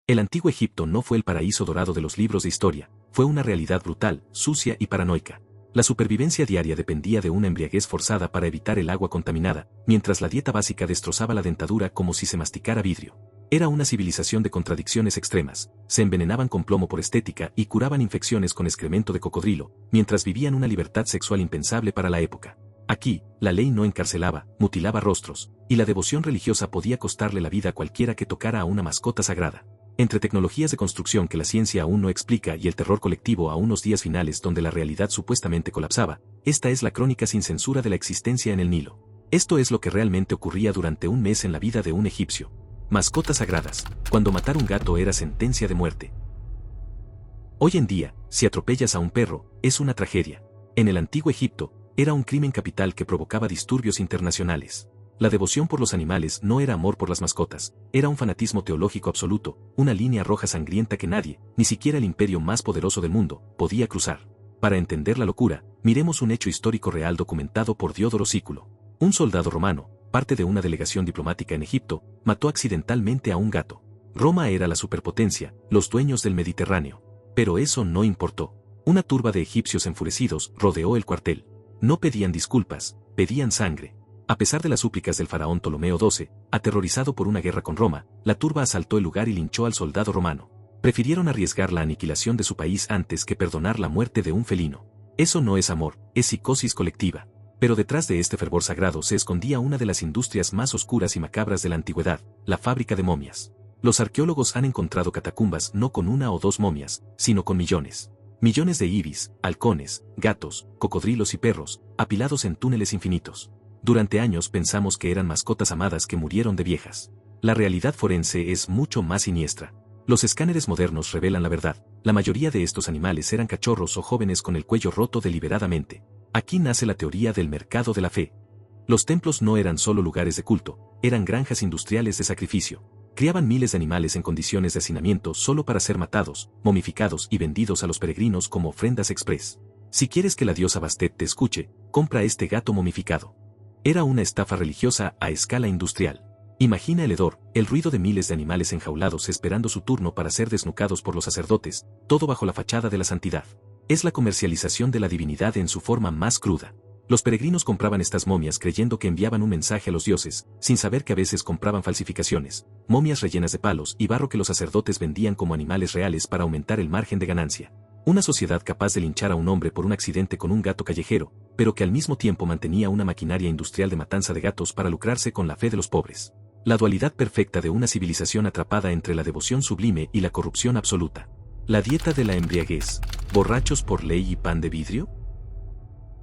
El antiguo Egipto no fue el paraíso dorado de los libros de historia, fue una realidad brutal, sucia y paranoica. La supervivencia diaria dependía de una embriaguez forzada para evitar el agua contaminada, mientras la dieta básica destrozaba la dentadura como si se masticara vidrio. Era una civilización de contradicciones extremas, se envenenaban con plomo por estética y curaban infecciones con excremento de cocodrilo, mientras vivían una libertad sexual impensable para la época. Aquí, la ley no encarcelaba, mutilaba rostros, y la devoción religiosa podía costarle la vida a cualquiera que tocara a una mascota sagrada. Entre tecnologías de construcción que la ciencia aún no explica y el terror colectivo a unos días finales donde la realidad supuestamente colapsaba, esta es la crónica sin censura de la existencia en el Nilo. Esto es lo que realmente ocurría durante un mes en la vida de un egipcio. Mascotas sagradas, cuando matar un gato era sentencia de muerte. Hoy en día, si atropellas a un perro, es una tragedia. En el antiguo Egipto, era un crimen capital que provocaba disturbios internacionales. La devoción por los animales no era amor por las mascotas, era un fanatismo teológico absoluto, una línea roja sangrienta que nadie, ni siquiera el imperio más poderoso del mundo, podía cruzar. Para entender la locura, miremos un hecho histórico real documentado por Diodoro Sículo. Un soldado romano, parte de una delegación diplomática en Egipto, mató accidentalmente a un gato. Roma era la superpotencia, los dueños del Mediterráneo. Pero eso no importó. Una turba de egipcios enfurecidos rodeó el cuartel. No pedían disculpas, pedían sangre. A pesar de las súplicas del faraón Ptolomeo XII, aterrorizado por una guerra con Roma, la turba asaltó el lugar y linchó al soldado romano. Prefirieron arriesgar la aniquilación de su país antes que perdonar la muerte de un felino. Eso no es amor, es psicosis colectiva. Pero detrás de este fervor sagrado se escondía una de las industrias más oscuras y macabras de la antigüedad, la fábrica de momias. Los arqueólogos han encontrado catacumbas no con una o dos momias, sino con millones. Millones de ibis, halcones, gatos, cocodrilos y perros, apilados en túneles infinitos. Durante años pensamos que eran mascotas amadas que murieron de viejas. La realidad forense es mucho más siniestra. Los escáneres modernos revelan la verdad, la mayoría de estos animales eran cachorros o jóvenes con el cuello roto deliberadamente. Aquí nace la teoría del mercado de la fe. Los templos no eran solo lugares de culto, eran granjas industriales de sacrificio. Criaban miles de animales en condiciones de hacinamiento solo para ser matados, momificados y vendidos a los peregrinos como ofrendas express. Si quieres que la diosa Bastet te escuche, compra este gato momificado. Era una estafa religiosa a escala industrial. Imagina el hedor, el ruido de miles de animales enjaulados esperando su turno para ser desnucados por los sacerdotes, todo bajo la fachada de la santidad. Es la comercialización de la divinidad en su forma más cruda. Los peregrinos compraban estas momias creyendo que enviaban un mensaje a los dioses, sin saber que a veces compraban falsificaciones, momias rellenas de palos y barro que los sacerdotes vendían como animales reales para aumentar el margen de ganancia. Una sociedad capaz de linchar a un hombre por un accidente con un gato callejero, pero que al mismo tiempo mantenía una maquinaria industrial de matanza de gatos para lucrarse con la fe de los pobres. La dualidad perfecta de una civilización atrapada entre la devoción sublime y la corrupción absoluta. La dieta de la embriaguez, borrachos por ley y pan de vidrio.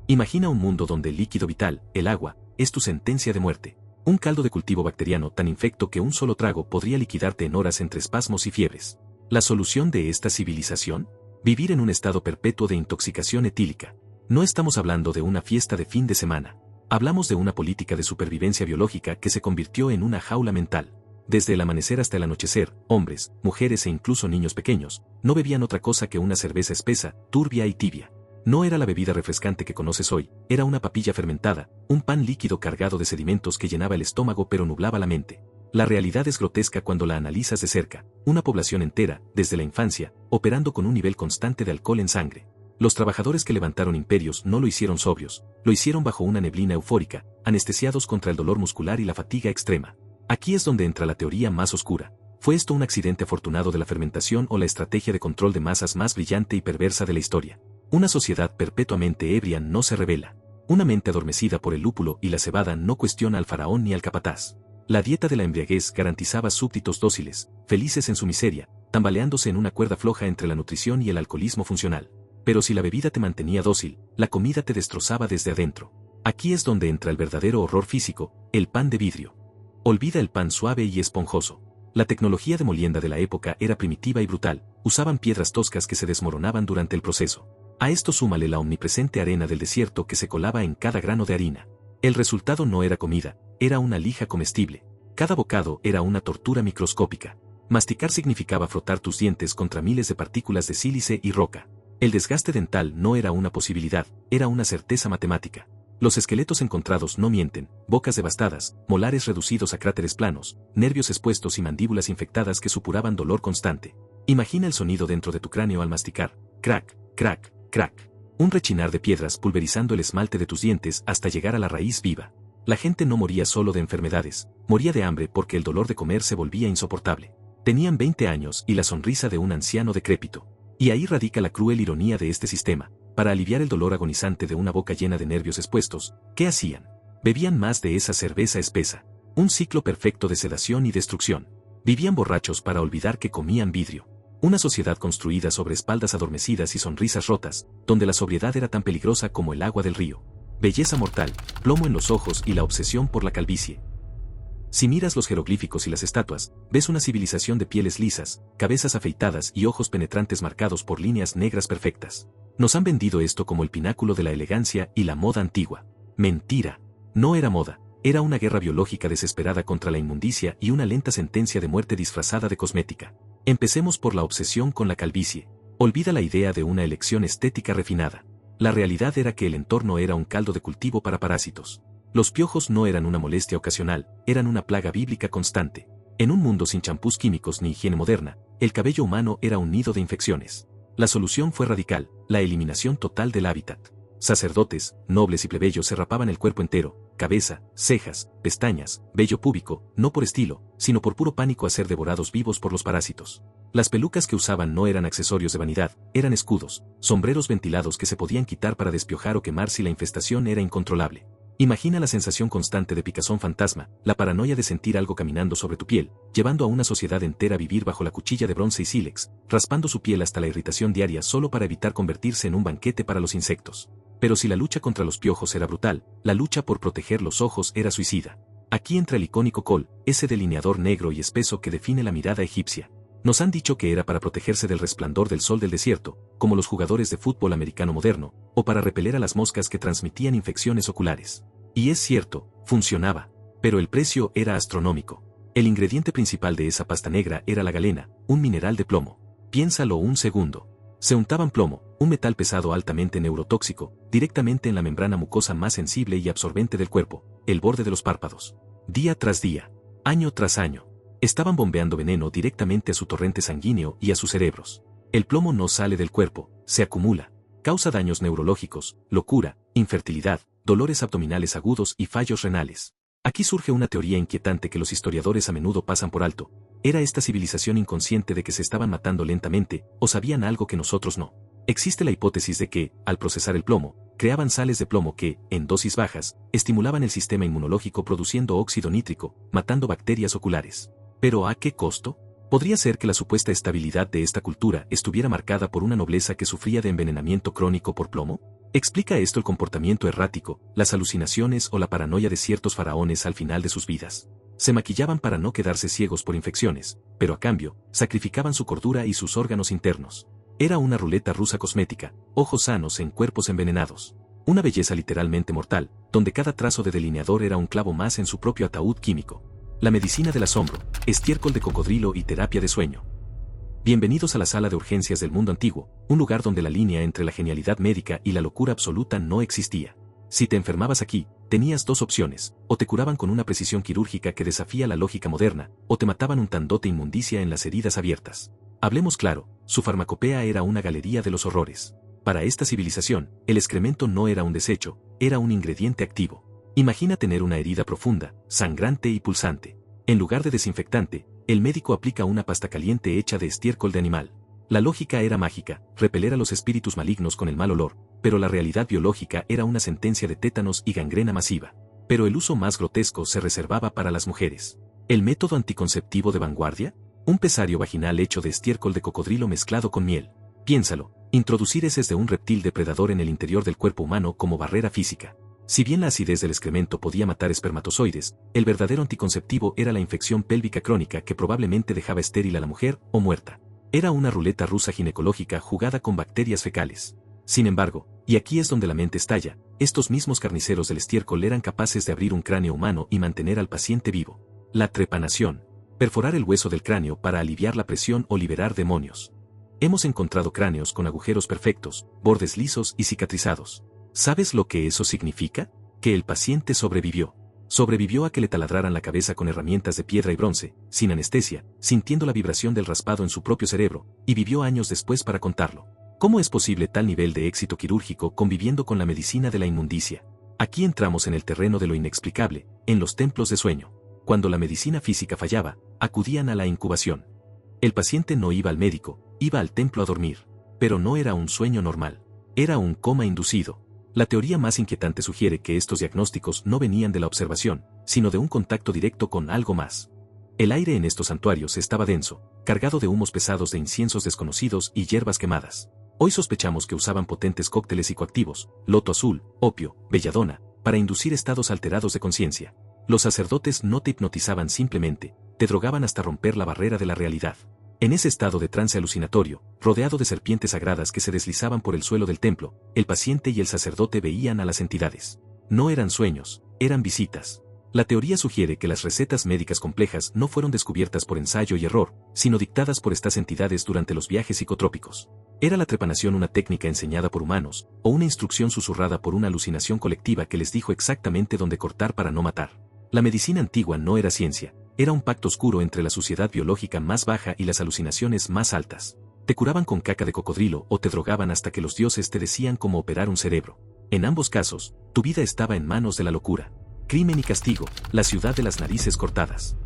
Imagina un mundo donde el líquido vital, el agua, es tu sentencia de muerte. Un caldo de cultivo bacteriano tan infecto que un solo trago podría liquidarte en horas entre espasmos y fiebres. ¿La solución de esta civilización? Vivir en un estado perpetuo de intoxicación etílica. No estamos hablando de una fiesta de fin de semana. Hablamos de una política de supervivencia biológica que se convirtió en una jaula mental. Desde el amanecer hasta el anochecer, hombres, mujeres e incluso niños pequeños, no bebían otra cosa que una cerveza espesa, turbia y tibia. No era la bebida refrescante que conoces hoy, era una papilla fermentada, un pan líquido cargado de sedimentos que llenaba el estómago pero nublaba la mente. La realidad es grotesca cuando la analizas de cerca. Una población entera, desde la infancia, operando con un nivel constante de alcohol en sangre. Los trabajadores que levantaron imperios no lo hicieron sobrios, lo hicieron bajo una neblina eufórica, anestesiados contra el dolor muscular y la fatiga extrema. Aquí es donde entra la teoría más oscura. ¿Fue esto un accidente afortunado de la fermentación o la estrategia de control de masas más brillante y perversa de la historia? Una sociedad perpetuamente ebria no se revela. Una mente adormecida por el lúpulo y la cebada no cuestiona al faraón ni al capataz. La dieta de la embriaguez garantizaba súbditos dóciles, felices en su miseria, tambaleándose en una cuerda floja entre la nutrición y el alcoholismo funcional. Pero si la bebida te mantenía dócil, la comida te destrozaba desde adentro. Aquí es donde entra el verdadero horror físico, el pan de vidrio. Olvida el pan suave y esponjoso. La tecnología de molienda de la época era primitiva y brutal, usaban piedras toscas que se desmoronaban durante el proceso. A esto súmale la omnipresente arena del desierto que se colaba en cada grano de harina. El resultado no era comida, era una lija comestible. Cada bocado era una tortura microscópica. Masticar significaba frotar tus dientes contra miles de partículas de sílice y roca. El desgaste dental no era una posibilidad, era una certeza matemática. Los esqueletos encontrados no mienten, bocas devastadas, molares reducidos a cráteres planos, nervios expuestos y mandíbulas infectadas que supuraban dolor constante. Imagina el sonido dentro de tu cráneo al masticar, crack, crack, crack. Un rechinar de piedras pulverizando el esmalte de tus dientes hasta llegar a la raíz viva. La gente no moría solo de enfermedades, moría de hambre porque el dolor de comer se volvía insoportable. Tenían 20 años y la sonrisa de un anciano decrépito. Y ahí radica la cruel ironía de este sistema. Para aliviar el dolor agonizante de una boca llena de nervios expuestos, ¿qué hacían? Bebían más de esa cerveza espesa. Un ciclo perfecto de sedación y destrucción. Vivían borrachos para olvidar que comían vidrio. Una sociedad construida sobre espaldas adormecidas y sonrisas rotas, donde la sobriedad era tan peligrosa como el agua del río. Belleza mortal, plomo en los ojos y la obsesión por la calvicie. Si miras los jeroglíficos y las estatuas, ves una civilización de pieles lisas, cabezas afeitadas y ojos penetrantes marcados por líneas negras perfectas. Nos han vendido esto como el pináculo de la elegancia y la moda antigua. Mentira. No era moda, era una guerra biológica desesperada contra la inmundicia y una lenta sentencia de muerte disfrazada de cosmética. Empecemos por la obsesión con la calvicie. Olvida la idea de una elección estética refinada. La realidad era que el entorno era un caldo de cultivo para parásitos. Los piojos no eran una molestia ocasional, eran una plaga bíblica constante. En un mundo sin champús químicos ni higiene moderna, el cabello humano era un nido de infecciones. La solución fue radical, la eliminación total del hábitat. Sacerdotes, nobles y plebeyos se rapaban el cuerpo entero, cabeza, cejas, pestañas, vello púbico, no por estilo, sino por puro pánico a ser devorados vivos por los parásitos. Las pelucas que usaban no eran accesorios de vanidad, eran escudos, sombreros ventilados que se podían quitar para despiojar o quemar si la infestación era incontrolable. Imagina la sensación constante de picazón fantasma, la paranoia de sentir algo caminando sobre tu piel, llevando a una sociedad entera a vivir bajo la cuchilla de bronce y sílex, raspando su piel hasta la irritación diaria solo para evitar convertirse en un banquete para los insectos. Pero si la lucha contra los piojos era brutal, la lucha por proteger los ojos era suicida. Aquí entra el icónico col, ese delineador negro y espeso que define la mirada egipcia. Nos han dicho que era para protegerse del resplandor del sol del desierto, como los jugadores de fútbol americano moderno, o para repeler a las moscas que transmitían infecciones oculares. Y es cierto, funcionaba. Pero el precio era astronómico. El ingrediente principal de esa pasta negra era la galena, un mineral de plomo. Piénsalo un segundo. Se untaban plomo, un metal pesado altamente neurotóxico, directamente en la membrana mucosa más sensible y absorbente del cuerpo, el borde de los párpados. Día tras día, año tras año. Estaban bombeando veneno directamente a su torrente sanguíneo y a sus cerebros. El plomo no sale del cuerpo, se acumula. Causa daños neurológicos, locura, infertilidad, dolores abdominales agudos y fallos renales. Aquí surge una teoría inquietante que los historiadores a menudo pasan por alto. ¿Era esta civilización inconsciente de que se estaban matando lentamente, o sabían algo que nosotros no? Existe la hipótesis de que, al procesar el plomo, creaban sales de plomo que, en dosis bajas, estimulaban el sistema inmunológico produciendo óxido nítrico, matando bacterias oculares. ¿Pero a qué costo? ¿Podría ser que la supuesta estabilidad de esta cultura estuviera marcada por una nobleza que sufría de envenenamiento crónico por plomo? ¿Explica esto el comportamiento errático, las alucinaciones o la paranoia de ciertos faraones al final de sus vidas? Se maquillaban para no quedarse ciegos por infecciones, pero a cambio, sacrificaban su cordura y sus órganos internos. Era una ruleta rusa cosmética, ojos sanos en cuerpos envenenados. Una belleza literalmente mortal, donde cada trazo de delineador era un clavo más en su propio ataúd químico. La medicina del asombro, estiércol de cocodrilo y terapia de sueño. Bienvenidos a la sala de urgencias del mundo antiguo, un lugar donde la línea entre la genialidad médica y la locura absoluta no existía. Si te enfermabas aquí, tenías dos opciones, o te curaban con una precisión quirúrgica que desafía la lógica moderna, o te mataban untándote inmundicia en las heridas abiertas. Hablemos claro, su farmacopea era una galería de los horrores. Para esta civilización, el excremento no era un desecho, era un ingrediente activo. Imagina tener una herida profunda, sangrante y pulsante. En lugar de desinfectante, el médico aplica una pasta caliente hecha de estiércol de animal. La lógica era mágica, repeler a los espíritus malignos con el mal olor, pero la realidad biológica era una sentencia de tétanos y gangrena masiva. Pero el uso más grotesco se reservaba para las mujeres. ¿El método anticonceptivo de vanguardia? Un pesario vaginal hecho de estiércol de cocodrilo mezclado con miel. Piénsalo, introducir heces de un reptil depredador en el interior del cuerpo humano como barrera física. Si bien la acidez del excremento podía matar espermatozoides, el verdadero anticonceptivo era la infección pélvica crónica que probablemente dejaba estéril a la mujer o muerta. Era una ruleta rusa ginecológica jugada con bacterias fecales. Sin embargo, y aquí es donde la mente estalla, estos mismos carniceros del estiércol eran capaces de abrir un cráneo humano y mantener al paciente vivo. La trepanación. Perforar el hueso del cráneo para aliviar la presión o liberar demonios. Hemos encontrado cráneos con agujeros perfectos, bordes lisos y cicatrizados. ¿Sabes lo que eso significa? Que el paciente sobrevivió. Sobrevivió a que le taladraran la cabeza con herramientas de piedra y bronce, sin anestesia, sintiendo la vibración del raspado en su propio cerebro, y vivió años después para contarlo. ¿Cómo es posible tal nivel de éxito quirúrgico conviviendo con la medicina de la inmundicia? Aquí entramos en el terreno de lo inexplicable, en los templos de sueño. Cuando la medicina física fallaba, acudían a la incubación. El paciente no iba al médico, iba al templo a dormir. Pero no era un sueño normal. Era un coma inducido. La teoría más inquietante sugiere que estos diagnósticos no venían de la observación, sino de un contacto directo con algo más. El aire en estos santuarios estaba denso, cargado de humos pesados de inciensos desconocidos y hierbas quemadas. Hoy sospechamos que usaban potentes cócteles psicoactivos, loto azul, opio, belladona, para inducir estados alterados de conciencia. Los sacerdotes no te hipnotizaban simplemente, te drogaban hasta romper la barrera de la realidad. En ese estado de trance alucinatorio, rodeado de serpientes sagradas que se deslizaban por el suelo del templo, el paciente y el sacerdote veían a las entidades. No eran sueños, eran visitas. La teoría sugiere que las recetas médicas complejas no fueron descubiertas por ensayo y error, sino dictadas por estas entidades durante los viajes psicotrópicos. ¿Era la trepanación una técnica enseñada por humanos, o una instrucción susurrada por una alucinación colectiva que les dijo exactamente dónde cortar para no matar? La medicina antigua no era ciencia, era un pacto oscuro entre la suciedad biológica más baja y las alucinaciones más altas. Te curaban con caca de cocodrilo o te drogaban hasta que los dioses te decían cómo operar un cerebro. En ambos casos, tu vida estaba en manos de la locura. Crimen y castigo, la ciudad de las narices cortadas.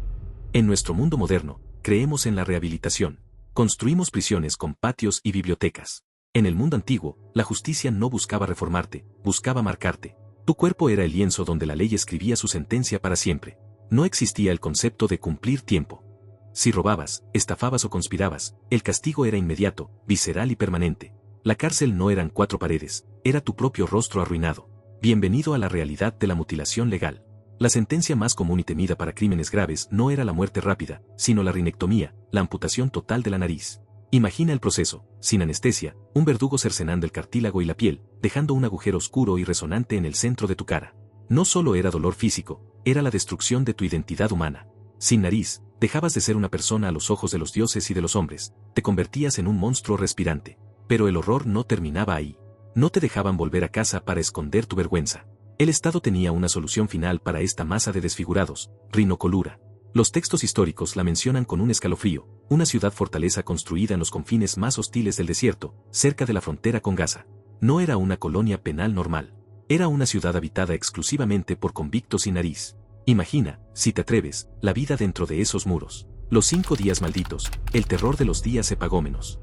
En nuestro mundo moderno, creemos en la rehabilitación. Construimos prisiones con patios y bibliotecas. En el mundo antiguo, la justicia no buscaba reformarte, buscaba marcarte. Tu cuerpo era el lienzo donde la ley escribía su sentencia para siempre. No existía el concepto de cumplir tiempo. Si robabas, estafabas o conspirabas, el castigo era inmediato, visceral y permanente. La cárcel no eran 4 paredes, era tu propio rostro arruinado. Bienvenido a la realidad de la mutilación legal. La sentencia más común y temida para crímenes graves no era la muerte rápida, sino la rinectomía, la amputación total de la nariz. Imagina el proceso, sin anestesia, un verdugo cercenando el cartílago y la piel, dejando un agujero oscuro y resonante en el centro de tu cara. No solo era dolor físico, era la destrucción de tu identidad humana. Sin nariz, dejabas de ser una persona a los ojos de los dioses y de los hombres, te convertías en un monstruo respirante. Pero el horror no terminaba ahí. No te dejaban volver a casa para esconder tu vergüenza. El Estado tenía una solución final para esta masa de desfigurados, rinocolura. Los textos históricos la mencionan con un escalofrío, una ciudad fortaleza construida en los confines más hostiles del desierto, cerca de la frontera con Gaza. No era una colonia penal normal. Era una ciudad habitada exclusivamente por convictos sin nariz. Imagina, si te atreves, la vida dentro de esos muros. Los 5 días malditos, el terror de los días epagómenos.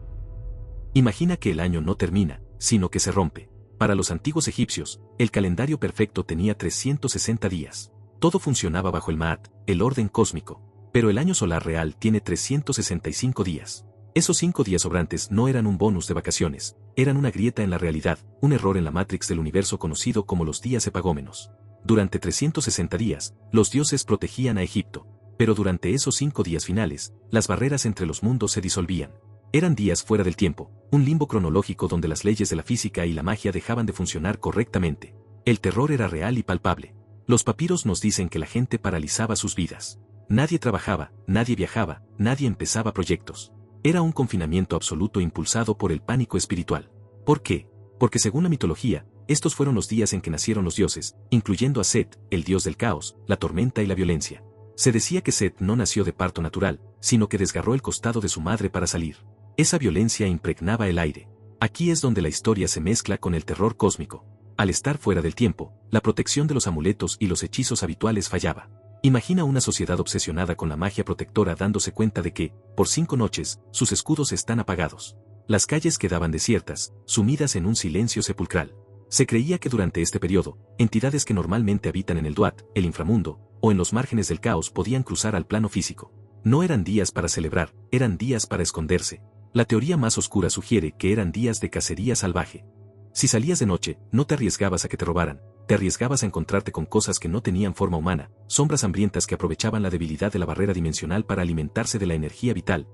Imagina que el año no termina, sino que se rompe. Para los antiguos egipcios, el calendario perfecto tenía 360 días. Todo funcionaba bajo el Maat, el orden cósmico. Pero el año solar real tiene 365 días. Esos 5 días sobrantes no eran un bonus de vacaciones, eran una grieta en la realidad, un error en la Matrix del universo conocido como los días epagómenos. Durante 360 días, los dioses protegían a Egipto. Pero durante esos 5 días finales, las barreras entre los mundos se disolvían. Eran días fuera del tiempo, un limbo cronológico donde las leyes de la física y la magia dejaban de funcionar correctamente. El terror era real y palpable. Los papiros nos dicen que la gente paralizaba sus vidas. Nadie trabajaba, nadie viajaba, nadie empezaba proyectos. Era un confinamiento absoluto impulsado por el pánico espiritual. ¿Por qué? Porque según la mitología, estos fueron los días en que nacieron los dioses, incluyendo a Set, el dios del caos, la tormenta y la violencia. Se decía que Set no nació de parto natural, sino que desgarró el costado de su madre para salir. Esa violencia impregnaba el aire. Aquí es donde la historia se mezcla con el terror cósmico. Al estar fuera del tiempo, la protección de los amuletos y los hechizos habituales fallaba. Imagina una sociedad obsesionada con la magia protectora dándose cuenta de que, por 5 noches, sus escudos están apagados. Las calles quedaban desiertas, sumidas en un silencio sepulcral. Se creía que durante este periodo, entidades que normalmente habitan en el Duat, el inframundo, o en los márgenes del caos podían cruzar al plano físico. No eran días para celebrar, eran días para esconderse. La teoría más oscura sugiere que eran días de cacería salvaje. Si salías de noche, no te arriesgabas a que te robaran, te arriesgabas a encontrarte con cosas que no tenían forma humana, sombras hambrientas que aprovechaban la debilidad de la barrera dimensional para alimentarse de la energía vital,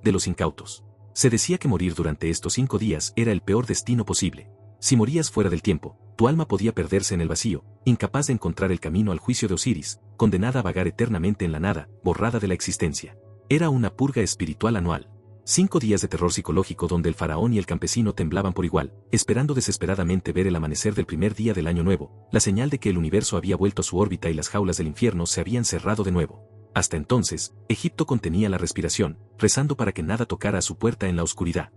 de los incautos. Se decía que morir durante estos 5 días era el peor destino posible. Si morías fuera del tiempo, tu alma podía perderse en el vacío, incapaz de encontrar el camino al juicio de Osiris, condenada a vagar eternamente en la nada, borrada de la existencia. Era una purga espiritual anual. 5 días de terror psicológico donde el faraón y el campesino temblaban por igual, esperando desesperadamente ver el amanecer del primer día del año nuevo, la señal de que el universo había vuelto a su órbita y las jaulas del infierno se habían cerrado de nuevo. Hasta entonces, Egipto contenía la respiración, rezando para que nada tocara a su puerta en la oscuridad.